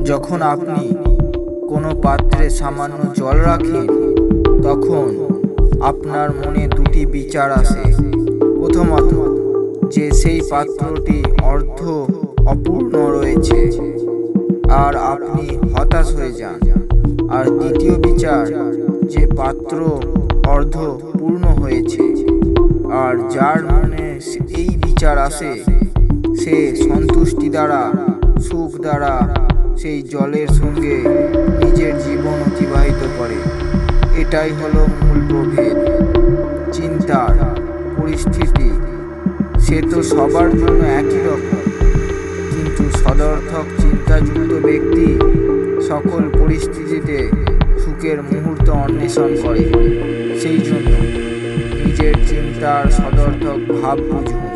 যখন আপনি কোনো পাত্রে সামান্য জল রাখেন, তখন আপনার মনে দুটি বিচার আসে। প্রথমত, যে সেই পাত্রটি অপূর্ণ রয়েছে আর আপনি হতাশ হয়ে যান। আর দ্বিতীয় বিচার, যে পাত্র পূর্ণ হয়েছে। আর যার মনে এই বিচার আসে, সে সন্তুষ্টি দ্বারা, সুখ দ্বারা সেই জলের সঙ্গে নিজের জীবন অতিবাহিত করে। এটাই হলো মূল প্রভেদ। চিন্তার পরিস্থিতি সে তো সবার জন্য একই রকম, কিন্তু সদর্থক চিন্তাযুক্ত ব্যক্তি সকল পরিস্থিতিতে সুখের মুহূর্ত অন্বেষণ করে। সেই জন্য নিজের চিন্তার সদর্থক ভাব বুঝুন।